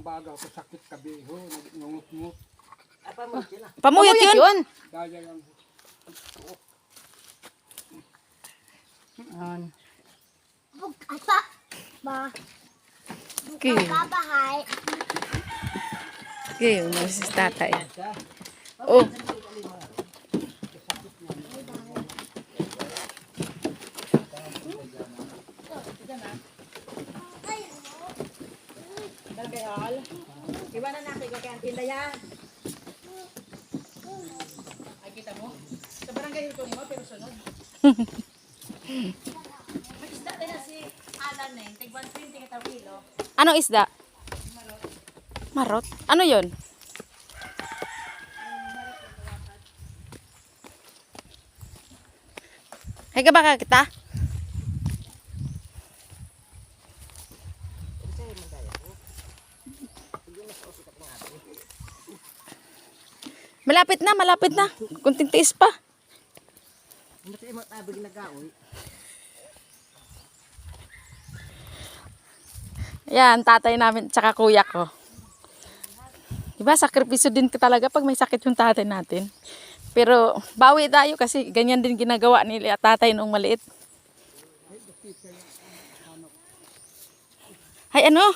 baga ako sakit kabiho, ngungut-ngut. Pamuyot yun. Daya lang. Ata ba? Okay. Babahay. Okay, umalis si tatay. Oh. Iwanan natin ko kaya ang tinda yan. Ay, kita mo? Sa barangay ito mo, pero sunod. Mag-isda din na si Alan na yun. Tig 120 kita kilo. Anong isda? Marot. Ano yun? Hay ka baka kita? Malapit na, malapit na. Kunting tiis pa. Yan, tatay namin, tsaka kuya ko. Diba, sakripisyo din talaga pag may sakit yung tatay natin. Pero, bawi tayo kasi ganyan din ginagawa nila tatay noong maliit. Hay, ano?